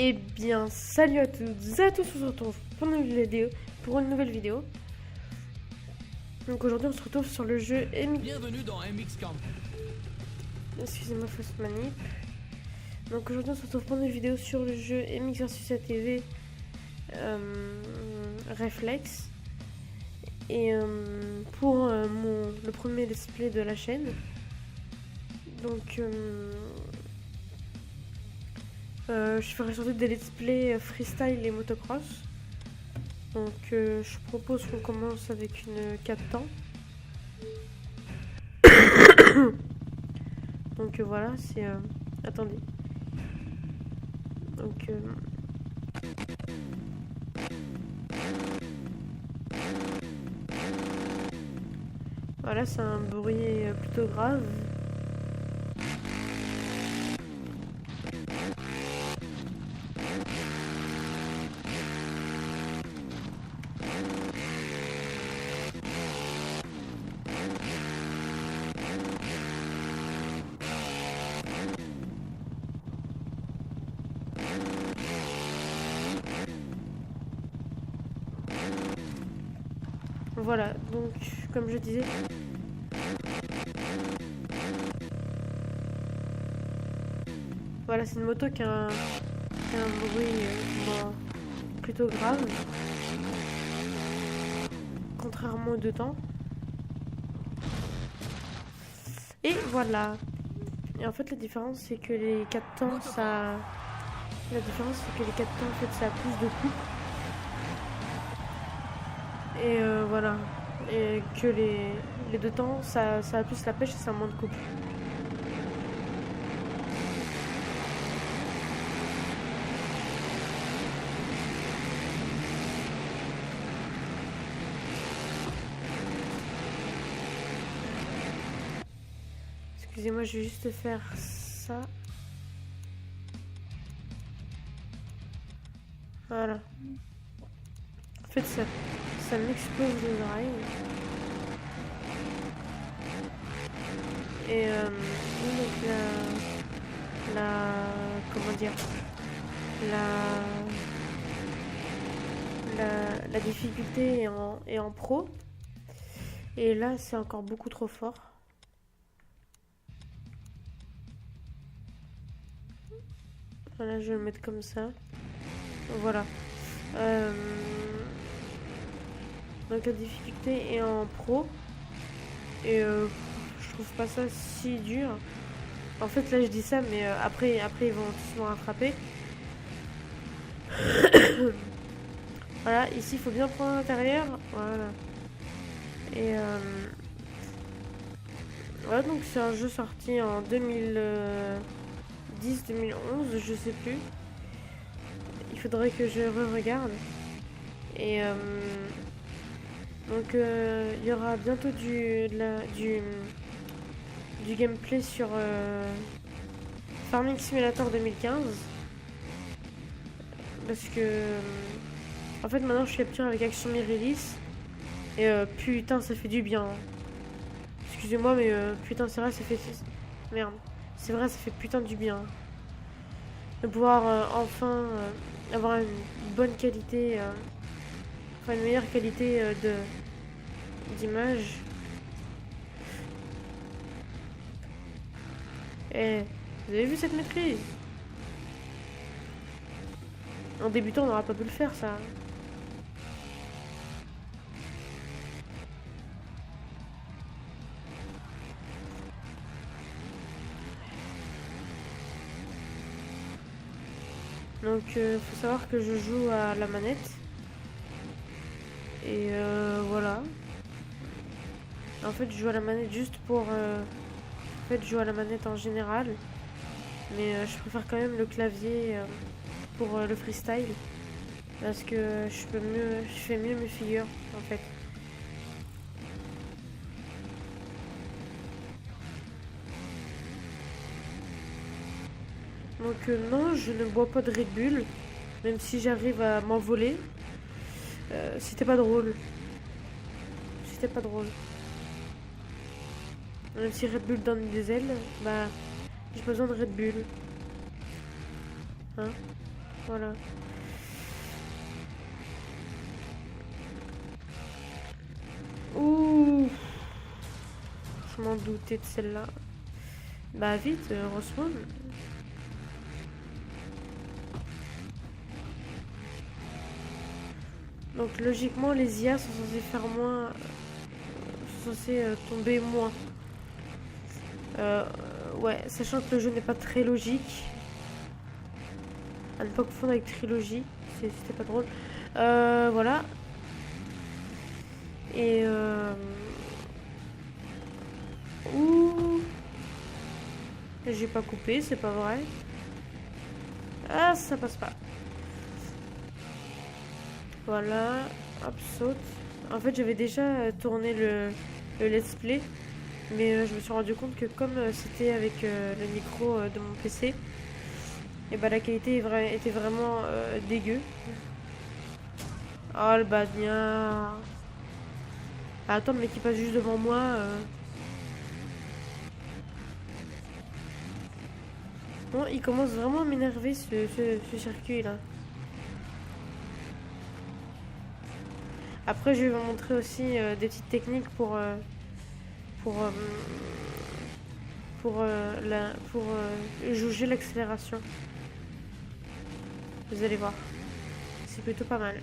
Eh bien, salut à toutes et à tous, on se retrouve pour une nouvelle vidéo. Donc aujourd'hui, on se retrouve sur le jeu MX. Bienvenue dans MX Camp. Excusez-moi, fausse manip. Donc aujourd'hui, on se retrouve pour une vidéo sur le jeu MX vs ATV Reflex. Et pour le premier let's play de la chaîne. Donc je ferai surtout des let's play freestyle et motocross. Donc je propose qu'on commence avec une 4 temps. Donc voilà, c'est... attendez. Donc... voilà, c'est un bruit plutôt grave. Voilà, donc comme je disais, voilà, c'est une moto qui a un bruit plutôt grave, contrairement aux deux temps. Et voilà. Et en fait, la différence, c'est que les 4 temps, ça... La différence, c'est que les 4 temps, en fait, ça a plus de coupe. Et voilà. Et que les deux temps, ça a plus la pêche et ça a moins de coupe. Excusez-moi, je vais juste faire ça. Voilà. En fait, ça m'explose les oreilles. Et donc comment dire, la difficulté est en pro. Et là, c'est encore beaucoup trop fort. Voilà, je vais le mettre comme ça. Voilà. Donc la difficulté est en pro. Et je trouve pas ça si dur. En fait, là, je dis ça, mais après, ils vont tous me rattraper. Voilà, ici, il faut bien prendre l'intérieur. Voilà. Et voilà, donc c'est un jeu sorti en 2010, 2011, je sais plus. Il faudrait que je re-regarde. Et donc il y aura bientôt du gameplay sur Farming Simulator 2015. Parce que en fait maintenant je capture avec Action Release. Et putain ça fait du bien. Excusez-moi mais putain c'est vrai ça fait... Merde. C'est vrai ça fait putain du bien. De pouvoir enfin avoir une bonne qualité, enfin une meilleure qualité d'image. Et vous avez vu cette maîtrise? En débutant on n'aura pas pu le faire ça. Donc faut savoir que je joue à la manette. Et voilà. En fait je joue à la manette juste pour... En fait je joue à la manette en général. Mais je préfère quand même le clavier pour le freestyle. Parce que je fais mieux mes figures en fait. Donc non, je ne bois pas de Red Bull, même si j'arrive à m'envoler. C'était pas drôle. C'était pas drôle. Même si Red Bull donne des ailes, bah j'ai besoin de Red Bull. Hein? Voilà. Ouh. Je m'en doutais de celle-là. Bah vite, respawn. Donc logiquement les IA sont censés faire moins, sont censés tomber moins. Ouais, sachant que le jeu n'est pas très logique. À ne pas confondre avec Trilogy, c'était pas drôle. Voilà. Et ouh, j'ai pas coupé, c'est pas vrai. Ah, ça passe pas. Voilà, hop, saute. En fait, j'avais déjà tourné le let's play, mais je me suis rendu compte que comme c'était avec le micro de mon PC, et bah la qualité était vraiment dégueu. Oh le bagnard. Ah, attends, mais qui passe juste devant moi. Bon, il commence vraiment à m'énerver ce circuit là. Après, je vais vous montrer aussi des petites techniques pour, euh, pour jauger l'accélération. Vous allez voir. C'est plutôt pas mal.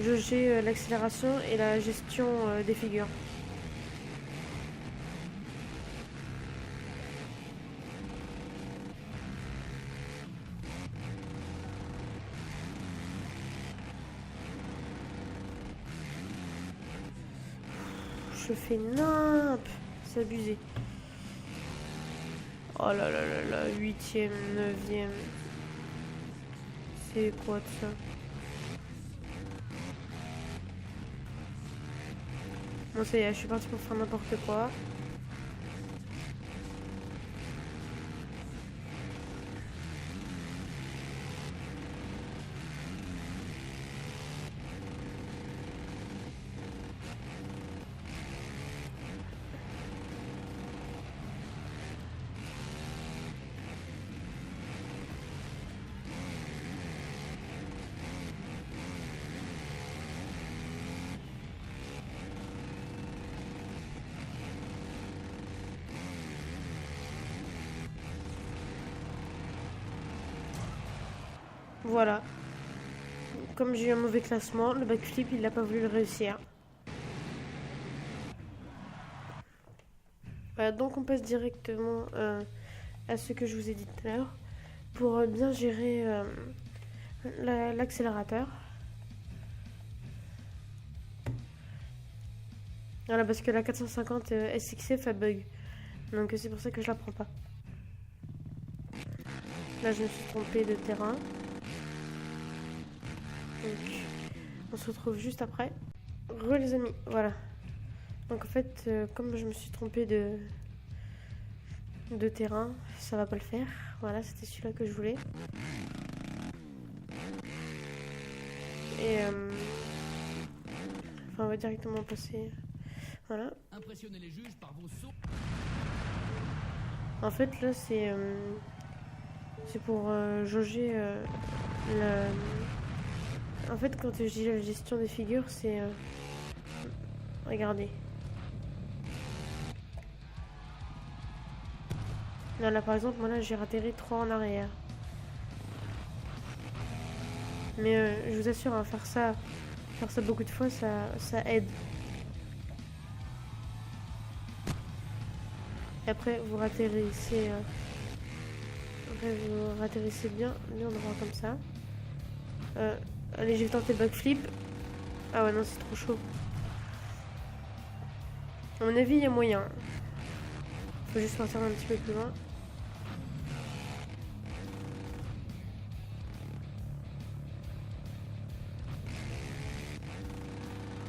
Jauger l'accélération et la gestion des figures. Je fais nimp. C'est abusé. Oh là là là là. 8ème, 9ème. C'est quoi de ça? Bon, ça y est, je suis partie pour faire n'importe quoi. Voilà. Comme j'ai eu un mauvais classement, le backflip, il n'a pas voulu le réussir. Voilà, donc on passe directement à ce que je vous ai dit tout à l'heure. Pour bien gérer l'accélérateur. Voilà, parce que la 450 SXF elle bug. Donc c'est pour ça que je la prends pas. Là, je me suis trompée de terrain. Donc, on se retrouve juste après. Re les amis, voilà. Donc en fait, comme je me suis trompée de terrain, ça va pas le faire. Voilà, c'était celui-là que je voulais. Et enfin, on va directement passer. Voilà. Impressionnez les juges par vos sauts. En fait, là, c'est pour jauger la. En fait, quand je dis la gestion des figures, c'est regardez. Là, par exemple, moi là, j'ai atterri 3 en arrière. Mais je vous assure, hein, faire ça beaucoup de fois, ça aide. Et après, vous ratterrissez. Après, vous ratterrissez bien droit comme ça. Allez, j'ai tenté le backflip. Ah ouais, non, c'est trop chaud. À mon avis, il y a moyen. Faut juste partir un petit peu plus loin.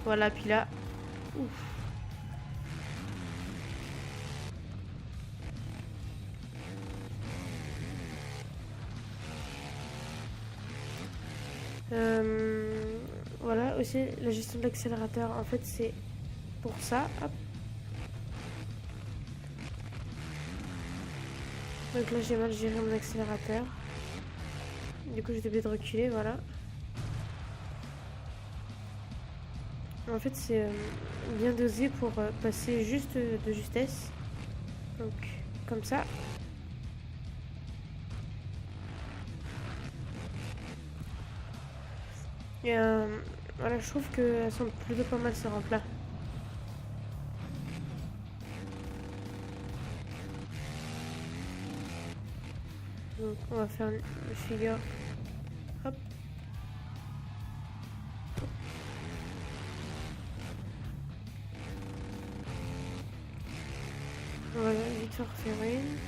Voilà, puis là. Ouf. Voilà, aussi la gestion de l'accélérateur, en fait c'est pour ça. Hop. Donc là j'ai mal géré mon accélérateur. Du coup j'ai obligé de reculer, voilà. En fait c'est bien dosé pour passer juste de justesse. Donc comme ça. Et voilà, je trouve qu'elles sont plutôt pas mal ces rampes là. Donc on va faire une figure. Hop. On va vite faire une.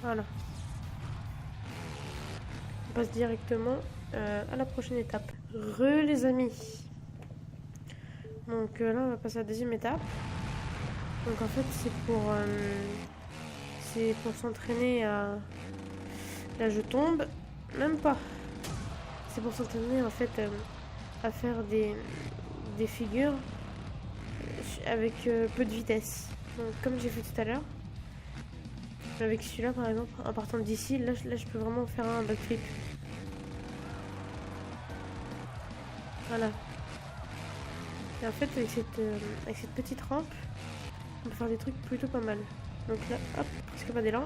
Voilà. On passe directement à la prochaine étape. Les amis. Donc là on va passer à la deuxième étape. Donc en fait c'est pour s'entraîner à... Là je tombe. Même pas. C'est pour s'entraîner en fait à faire des figures avec peu de vitesse. Donc comme j'ai fait tout à l'heure. Avec celui-là par exemple, en partant d'ici, là je peux vraiment faire un backflip. Voilà. Et en fait avec cette petite rampe, on peut faire des trucs plutôt pas mal. Donc là, hop, presque pas d'élan.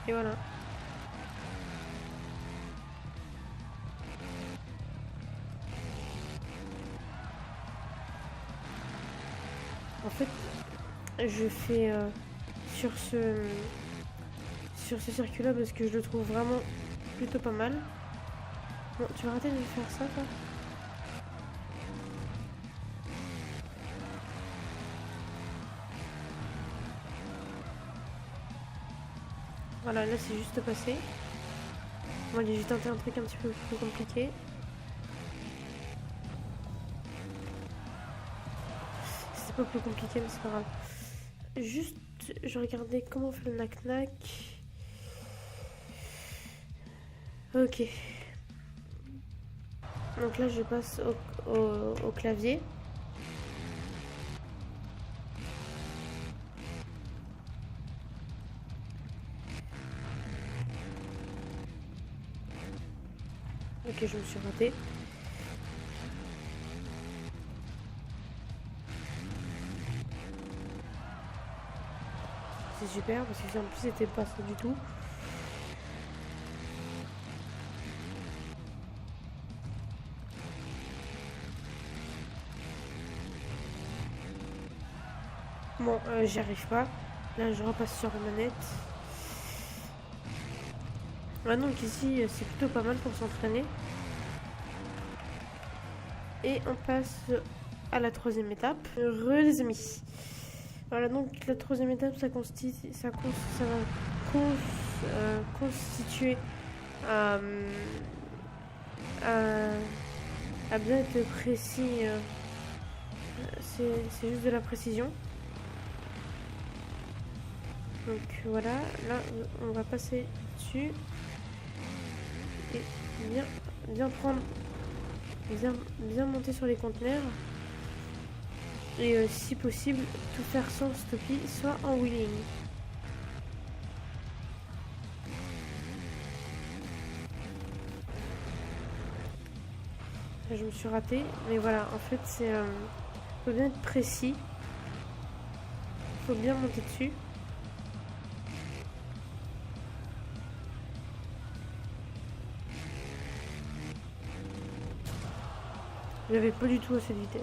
Et voilà. En fait, je fais sur ce circuit-là parce que je le trouve vraiment plutôt pas mal. Bon, tu vas arrêter de faire ça, toi? Voilà, là c'est juste passé. Moi, j'ai tenté un truc un petit peu plus compliqué. C'est pas plus compliqué, mais c'est pas grave. Juste, je regardais comment on fait le knack-knack. Ok. Donc là, je passe au clavier. Ok, je me suis ratée. C'est super parce que en plus c'était pas ça du tout. Bon, j'y arrive pas. Là, je repasse sur la manette. Ah donc ici, c'est plutôt pas mal pour s'entraîner. Et on passe à la troisième étape. Les amis. Voilà, donc la troisième étape, ça va constituer à bien être précis. C'est juste de la précision. Donc voilà, là on va passer dessus et bien prendre, bien monter sur les conteneurs et si possible tout faire sans stoppie, soit en wheeling. Là, je me suis ratée, mais voilà, en fait c'est faut bien être précis, faut bien monter dessus. J'avais pas du tout assez de vitesse.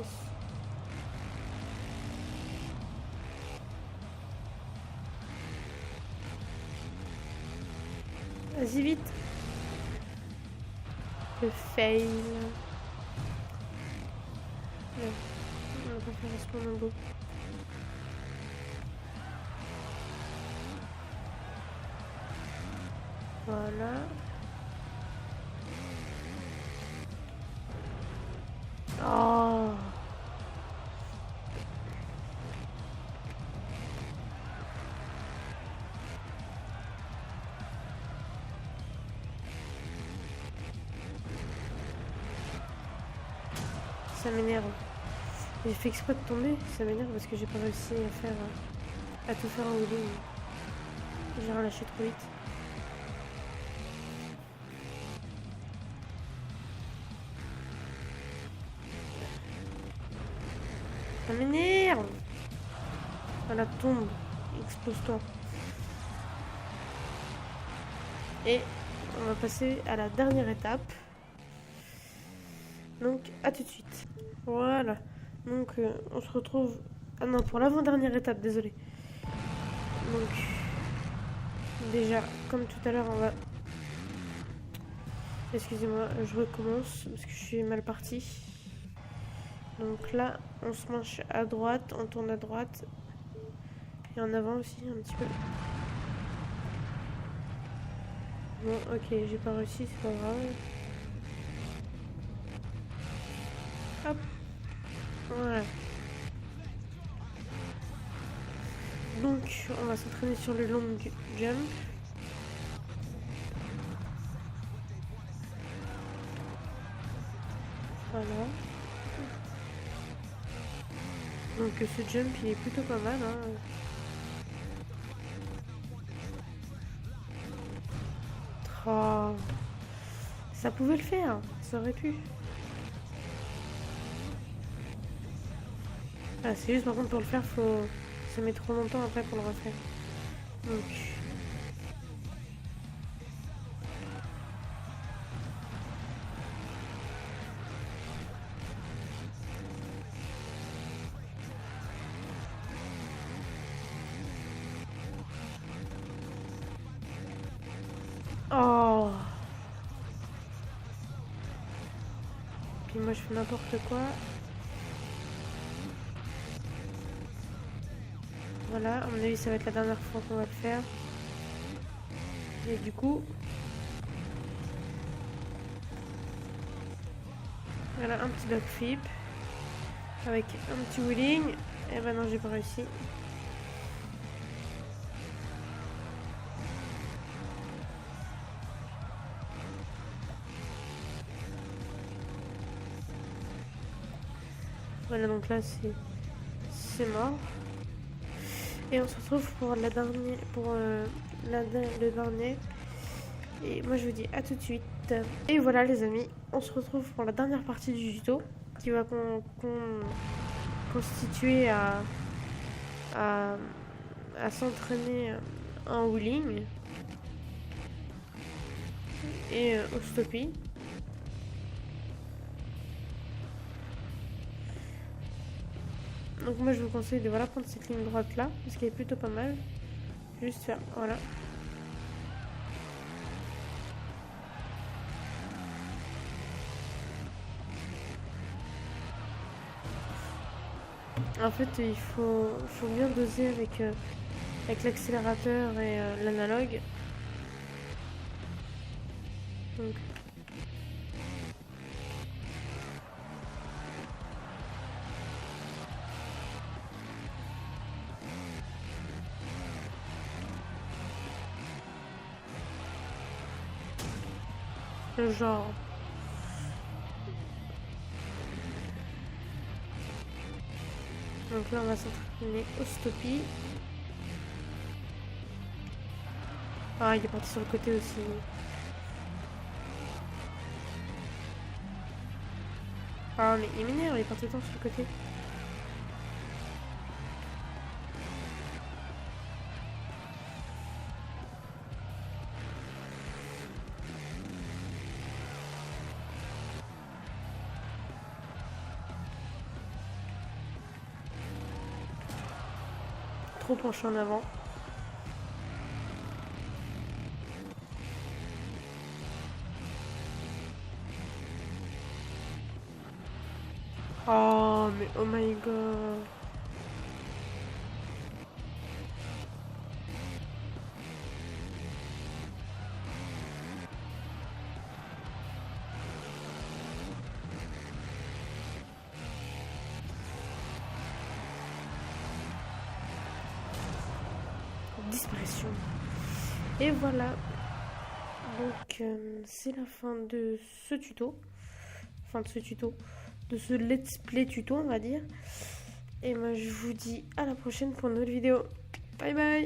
Vas-y vite. Le fail. Non, on va pas faire un spawn beau. Voilà. Oh. Ça m'énerve. J'ai fait exprès de tomber, ça m'énerve parce que j'ai pas réussi à tout faire en wheeling. J'ai relâché trop vite. Ça m'énerve. Voilà, tombe. Explose-toi. Et on va passer à la dernière étape. Donc, à tout de suite. Voilà. Donc, on se retrouve... Ah non, pour l'avant-dernière étape, désolé. Donc, déjà, comme tout à l'heure, on va... Excusez-moi, je recommence parce que je suis mal partie. Donc là, on se penche à droite, on tourne à droite. Et en avant aussi, un petit peu. Bon, ok, j'ai pas réussi, c'est pas grave. Hop. Voilà. Donc, on va s'entraîner sur le long jump. Voilà. Donc, ce jump, il est plutôt pas mal, hein. Oh. Ça pouvait le faire, ça aurait pu. Ah, c'est juste par contre pour le faire, ça met trop longtemps après pour le refaire. Donc. Oh. Puis moi je fais n'importe quoi. Voilà, à mon avis ça va être la dernière fois qu'on va le faire. Et du coup... Voilà, un petit backflip. Avec un petit wheeling. Et ben non, j'ai pas réussi. Voilà, donc là c'est mort. Et on se retrouve pour la dernière, le dernier. Et moi je vous dis à tout de suite. Et voilà les amis, on se retrouve pour la dernière partie du tuto qui va constituer à s'entraîner en wheeling et au stoppie. Donc moi je vous conseille de voilà, prendre cette ligne droite là, parce qu'elle est plutôt pas mal. Juste faire, voilà. En fait il faut bien doser avec l'accélérateur et l'analogue. Donc genre donc là on va s'entraîner au stoppie. Ah il est parti sur le côté aussi. Ah mais il m'énerve, il est parti tout le temps sur le côté. Trop penché en avant. Oh mais oh my god. Disparition. Et voilà. Donc c'est la fin de ce tuto. Fin de ce tuto. de ce let's play tuto, on va dire. Et moi, je vous dis à la prochaine pour une nouvelle vidéo. Bye bye.